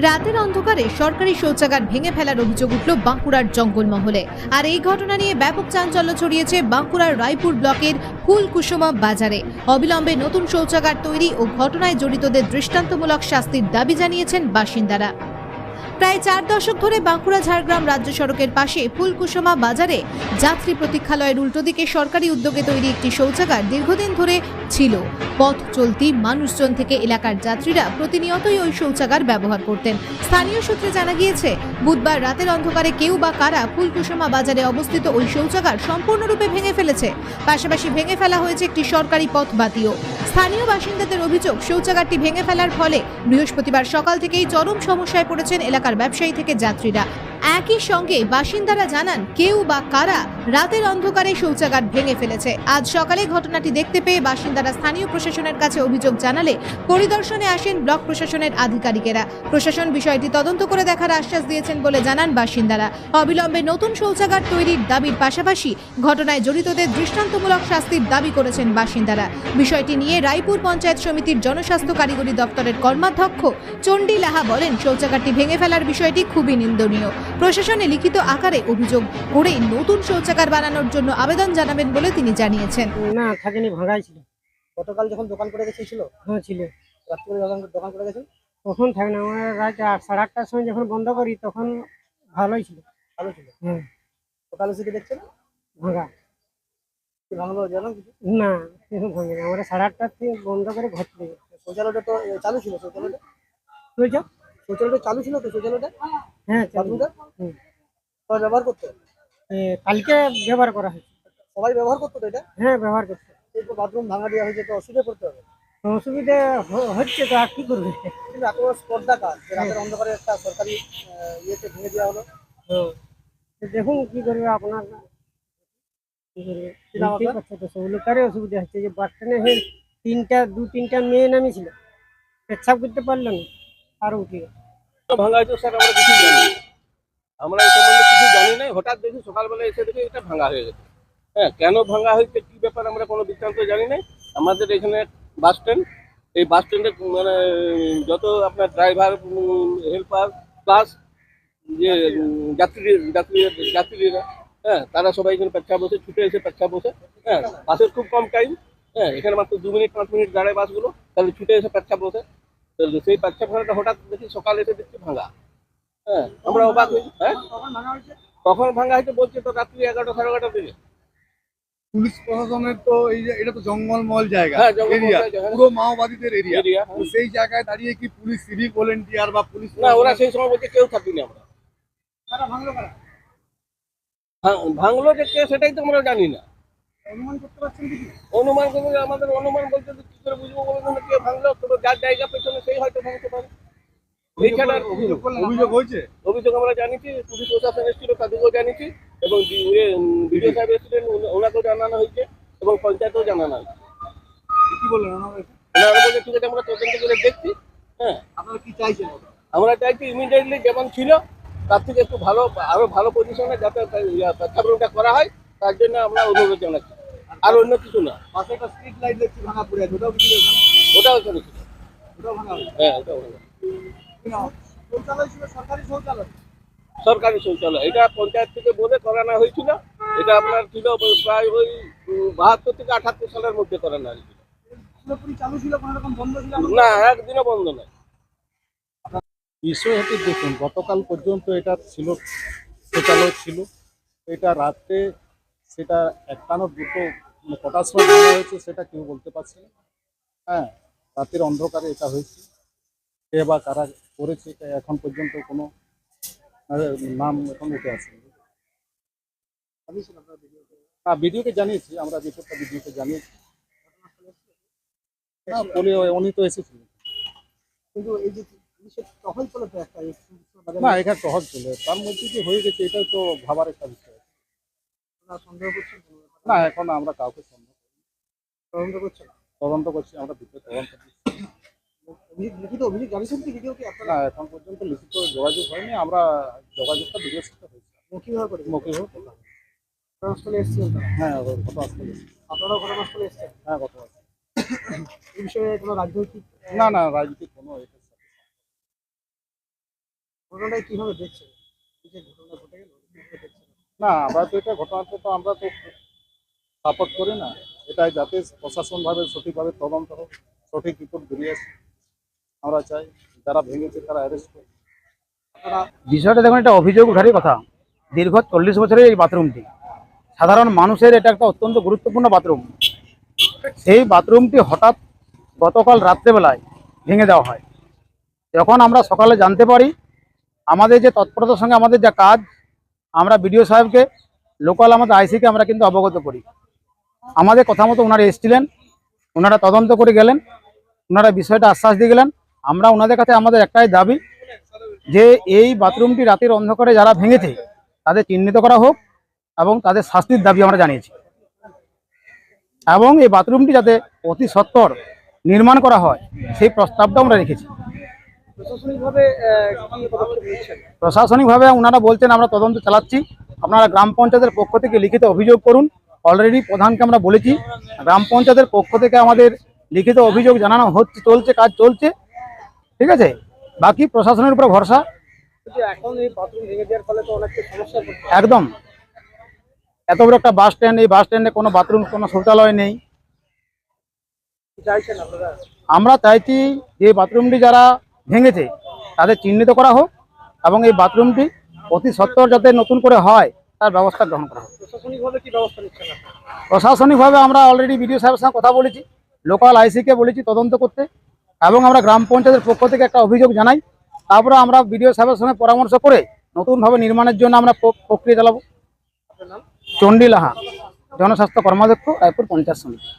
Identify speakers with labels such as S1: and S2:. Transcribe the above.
S1: রাতের অন্ধকারে সরকারি শৌচাগার ভেঙে ফেলার অভিযোগ উঠল বাঁকুড়ার জঙ্গলমহলে। আর এই ঘটনা নিয়ে ব্যাপক চাঞ্চল্য ছড়িয়েছে বাঁকুড়ার রায়পুর ব্লকের ফুলকুসুমা বাজারে। অবিলম্বে নতুন শৌচাগার তৈরি ও ঘটনায় জড়িতদের দৃষ্টান্তমূলক শাস্তির দাবি জানিয়েছেন বাসিন্দারা। প্রায় 4 দশক ধরে বাঁকুড়া ঝাড়গ্রাম রাজ্য সড়কের পাশে ফুলকুসুমা বাজারে যাত্রী প্রতীক্ষালয়ের উল্টো দিকে সরকারি উদ্যোগে তৈরি একটি শৌচাগার দীর্ঘদিন ধরে ছিল। পথ চলতি মানুষজন থেকে এলাকার যাত্রীরা প্রতিনিয়তই ওই শৌচাগার ব্যবহার করতেন। স্থানীয় সূত্রে জানা গিয়েছে, বুধবার রাতের অন্ধকারে কেউ বা কারা ফুলকুসুমা বাজারে অবস্থিত ওই শৌচাগার সম্পূর্ণরূপে ভেঙে ফেলেছে। পাশাপাশি ভেঙে ফেলা হয়েছে একটি সরকারি পথ বাতিও। স্থানীয় বাসিন্দাদের অভিযোগ, শৌচাগারটি ভেঙে ফেলার ফলে বৃহস্পতিবার সকাল থেকেই চরম সমস্যায় পড়েছেন এলাকার ব্যবসায়ী থেকে যাত্রীরা। একই সঙ্গে বাসিন্দারা জানান, কেউ বা কারা রাতের অন্ধকারে শৌচাগার ভেঙে ফেলেছে। আজ সকালে ঘটনাটি দেখতে পেয়ে বাসিন্দারা স্থানীয় প্রশাসনের কাছে অভিযোগ জানালে পরিদর্শনে আসেন ব্লক প্রশাসনের আধিকারিকেরা। প্রশাসন বিষয়টি তদন্ত করে দেখার আশ্বাস দিয়েছেন বলে জানান বাসিন্দারা। অবিলম্বে নতুন শৌচাগার তৈরির দাবির পাশাপাশি ঘটনায় জড়িতদের দৃষ্টান্তমূলক শাস্তির দাবি করেছেন বাসিন্দারা। বিষয়টি নিয়ে রায়পুর পঞ্চায়েত সমিতির জনস্বাস্থ্য কারিগরি দপ্তরের কর্মাধ্যক্ষ চণ্ডী লাহা বলেন, শৌচাগারটি ভেঙে ফেলার বিষয়টি খুবই নিন্দনীয়। প্রশাসনে লিখিত আকারে অভিযোগ করে নতুন শৌচাগার বানানোর জন্য আবেদন জানাবেন বলে তিনি জানিয়েছেন।
S2: না, থাকেনি, ভাঙাই ছিল।
S3: গতকাল যখন দোকান করে গেছিল,
S2: হ্যাঁ ছিল।
S3: রাত্রে দোকান করে গেছেন,
S2: তখন থাকে না, আমরা রাত 8:30টার সময় যখন বন্ধ করি তখন ভালোই ছিল।
S3: ভালো ছিল।
S2: হ্যাঁ,
S3: সকালে সেটা দেখছেন
S2: ভাঙা।
S3: কি ভাঙলো জানেন কিছু?
S2: না, কিছু ভাঙেনি। আমরা 8:30টার থেকে বন্ধ করে ঘর থেকে
S3: শৌচালয়টা তো চালু ছিল। শৌচালয়টা
S2: বুঝছো?
S3: শৌচালয়টা চালু ছিল তো? শৌচালয়টা,
S2: হ্যাঁ চালু।
S3: বাথরুমটা
S2: হুম।
S3: সবাই ব্যবহার করতো?
S2: কালকে ব্যবহার করা হয়েছে।
S3: সবাই ব্যবহার করতো তো এটা?
S2: হ্যাঁ, ব্যবহার করছে।
S3: এই তো বাথরুম ভাঙা দেওয়া হয়েছে, তো অসুবিধা পড়তে হবে।
S2: অসুবিধা হচ্ছে তো, আর কি করবে?
S3: কিন্তু এত বড় স্পর্ধা কাজ যে রাতের অন্ধকারে একটা সরকারি ইয়েতে ভেঙে দেওয়া হলো।
S2: হ্যাঁ, তো দেখুন কি করবে আপনার, কি করবে? বুঝতেই পারছো তো, সব লোকেরই অসুবিধা হচ্ছে। যে বাস স্ট্যান্ডে দু তিনটা মেয়ে নামিয়েছিল, পেচ্ছাপ করতে পারলো না, আর উঠে গেল।
S4: ভাঙা হয়েছে স্যার, আমরা কিছু জানি না। আমরা এই সম্বন্ধে কিছু জানি না। হঠাৎ দেখি সকালবেলা এসে দেখি এটা ভাঙা হয়ে গেছে। হ্যাঁ, কেন ভাঙা হয়েছে, কি ব্যাপার, আমরা কোনো বৃত্তান্ত জানি না। আমাদের এখানে বাস স্ট্যান্ড, এই বাস স্ট্যান্ডে মানে যত আপনার ড্রাইভার, হেল্পার প্লাস যে যাত্রীরা, হ্যাঁ, তারা সবাই এখানে পেচ্ছাপ বসে, ছুটে এসে পেচ্ছাপ বসে। হ্যাঁ, বাসের খুব কম টাইম। হ্যাঁ, এখানে মাত্র 2 মিনিট 5 মিনিট দাঁড়ায় বাসগুলো, তাহলে ছুটে এসে পেচ্ছাপ বসে। তো সেই পেচ্ছাপখানাটা হঠাৎ দেখি সকালে এসে দেখছি ভাঙা। হ্যাঁ, আমরা অবাক হই। হ্যাঁ, কখন ভাঙা হয়েছে বলছে তো রাত্রি 11টা 11:30টার দিকে।
S5: পুলিশ প্রশাসনের তো এই যে এটা তো জঙ্গলমহল জায়গা,
S4: হ্যাঁ, জঙ্গলমহল
S5: এরিয়া,
S4: জায়গা, হ্যাঁ।
S5: পুরো মাওবাদীদের এরিয়া।
S4: এরিয়া,
S5: তো সেই জায়গায় দাঁড়িয়ে কি পুলিশ সিভিক ভলেন্টিয়ার বা পুলিশ
S4: না, ওরা সেই সময় বলছে কেউ থাকিনি আমরা।
S3: তারা ভাঙলো কারা?
S4: ভাঙলো যে কে সেটাই তো আমরা জানি না।
S3: অনুমান করতে পারছেন কি?
S4: অনুমান করবো, আমাদের অনুমান বলতে তো কি করে বুঝবো বলে, কে ভাঙলো, তো যার জায়গা পেছনে সেই হয়তো ভাঙতে পারে। এইখানে
S5: অভিযোগ হয়েছে,
S4: অভিযোগ আমরা জানিয়েছি, পুলিশ প্রশাসন এসেছিল তাদেরকেও জানিয়েছি, এবং বিডিও সাহেব এসেছিলেন, ওনাকেও জানানো হয়েছে, এবং পঞ্চায়েতেও জানানো হয়েছে।
S5: কি বললেন ওনারা?
S4: ওনারা বলছে ঠিক আছে, আমরা তদন্ত করে দেখছি। হ্যাঁ,
S3: আপনারা কি চাইছেন?
S4: আমরা চাইছি ইমিডিয়েটলি যেমন ছিল তার থেকে একটু ভালো, আরো ভালো পজিশনে যাতে প্রেক্ষাপটটা করা হয়, তার জন্য আমরা অনুরোধ জানাচ্ছি। আর অন্য কিছু না।
S3: পাশে একটা স্ট্রিট লাইট দেখছি ভাঙা পড়ে আছে, ওটাও কিছু এখানে?
S4: ওটাও এখানে ছিল।
S3: ওটাও ভাঙা হয়েছে?
S4: হ্যাঁ, ওটাও ভালো।
S3: শৌচালয় ছিল সরকারি শৌচালয়?
S4: সরকারি শৌচালয়, এটা পঞ্চায়েত থেকে বলে করানো হয়েছিল। এটা আপনার ছিল প্রায় ওই 72 থেকে 78 সালের মধ্যে করানো হয়েছিল।
S3: পুরোপুরি চালু ছিল, কোনো রকম বন্ধ ছিল
S4: না, একদিনও বন্ধ নয়।
S6: বিষয় হচ্ছে, দেখুন, গতকাল পর্যন্ত এটা ছিল, শৌচালয় ছিল। এটা রাতে সেটা একটা না দুটো, মানে কটার সময় ভাঙা হয়েছে সেটা কেউ বলতে পারছে না। হ্যাঁ, রাতের অন্ধকারে এটা হয়েছে। কে বা কারা করেছে এটা এখন পর্যন্ত কোনো নাম এখন উঠে আসেনি। হ্যাঁ, বিডিওকে জানিয়েছি, আমরা রিপোর্টটা বিডিওকে জানিয়েছি। হ্যাঁ, বলে উনি তো এসেছিলেন।
S3: কিন্তু এই যে পুলিশের টহল চলে তো একটা,
S6: না, এখানে টহল ছিল, তার মধ্যে যে হয়ে গেছে এটা তো ভাবার একটা বিষয়।
S3: সন্দেহ করছেন?
S6: না, এখন আমরা কাউকে সন্দেহ
S3: তদন্ত করছেন?
S6: তদন্ত করছি, আমরা ভিতরে তদন্ত করছি।
S3: লিখিত অভিযোগ জানিয়েছেন কি ভিডিও কি আপনারা?
S6: না, এখন পর্যন্ত লিখিত যোগাযোগ হয়নি। আমরা যোগাযোগটা ভিডিওর সাথে হয়েছে,
S3: মৌখিকভাবে করে
S6: মৌখিকভাবে কথা হয়েছে।
S3: ঘটনাস্থলে এসেছিলেন তারা?
S6: হ্যাঁ, ঘটনাস্থলে এসেছে।
S3: আপনারাও ঘটনাস্থলে এসেছেন?
S6: হ্যাঁ, ঘটনাস্থলে।
S3: এই বিষয়ে কোনো রাজনৈতিক
S6: না, রাজনীতির কোনো এটা
S3: ঘটনাটাই কিভাবে দেখছেন? এই যে ঘটনা ঘটে গেল কিভাবে দেখছেন?
S6: না, আমরা তো এটা ঘটনাটা তো আমরা তো সাপোর্ট করি না। এটা যাতে প্রশাসনভাবে সঠিকভাবে তদন্ত হোক, সঠিক রিপোর্ট বেরিয়ে আসে আমরা চাই। যারা ভেঙেছে তারা অ্যারেস্ট করে।
S7: বিষয়টা দেখুন, এটা অভিযোগ উঠারই কথা। দীর্ঘ 40 বছরের এই বাথরুমটি সাধারণ মানুষের এটা একটা অত্যন্ত গুরুত্বপূর্ণ বাথরুম। সেই বাথরুমটি হঠাৎ গতকাল রাত্রেবেলায় ভেঙে দেওয়া হয়। যখন আমরা সকালে জানতে পারি, আমাদের যে তৎপরতার সঙ্গে আমাদের যা কাজ, আমরা বিডিও সাহেবকে, লোকাল আমাদের আইসিকে আমরা কিন্তু অবগত করি। আমাদের কথা মতো ওনারা এসেছিলেন, ওনারা তদন্ত করে গেলেন, ওনারা বিষয়টা আশ্বাস দিয়ে গেলেন। আমরা ওনাদের কাছে আমাদের একটাই দাবি যে এই বাথরুমটি রাতের অন্ধকারে যারা ভেঙেছে তাদের চিহ্নিত করা হোক এবং তাদের শাস্তির দাবি আমরা জানিয়েছি। এবং এই বাথরুমটি যাতে অতি সত্বর নির্মাণ করা হয় সেই প্রস্তাবটা আমরা রেখেছি।
S3: প্রশাসনিকভাবে কি পদক্ষেপ নিচ্ছেন?
S7: প্রশাসনিকভাবে ওনারা বলছেন আমরা তদন্ত চালাচ্ছি, আপনারা গ্রাম পঞ্চায়েতের পক্ষ থেকে লিখিত অভিযোগ করুন। অলরেডি প্রধানকে আমরা বলেছি, গ্রাম পঞ্চায়েতের পক্ষ থেকে আমাদের লিখিত অভিযোগ জানানো হচ্ছে, চলছে, কাজ চলছে, ঠিক আছে। বাকি প্রশাসনের উপর ভরসা।
S3: কিন্তু এখন এই বাথরুম ভেঙে দেওয়ার ফলে তো অনেকটা সমস্যার পড়ছে।
S7: একদম, এত বড় একটা বাস স্ট্যান্ড, এই বাস স্ট্যান্ডে কোনো বাথরুম, কোনো শৌচালয় নেই।
S3: কি চাইছেন আপনারা?
S7: আমরা চাইছি যে বাথরুমটি যারা ভেঙেছে তাদের চিহ্নিত করা হোক এবং এই বাথরুমটি অতি সত্বর যাতে নতুন করে হয় তার ব্যবস্থা গ্রহণ করা হোক।
S3: প্রশাসনিকভাবে কি ব্যবস্থা নিচ্ছেন আপনারা?
S7: প্রশাসনিকভাবে আমরা অলরেডি বিডিও সাহেবের সঙ্গে কথা বলেছি, লোকাল আইসিকে বলেছি তদন্ত করতে, এবং আমরা গ্রাম পঞ্চায়েতের পক্ষ থেকে একটা অভিযোগ জানাই। তারপরে আমরা বিডিও সাহেবের সঙ্গে পরামর্শ করে নতুনভাবে নির্মাণের জন্য আমরা প্রক্রিয়া চালাবো। চণ্ডী লাহা, জনস্বাস্থ্য কর্মাধ্যক্ষ, রায়পুর পঞ্চায়েত সমিতি।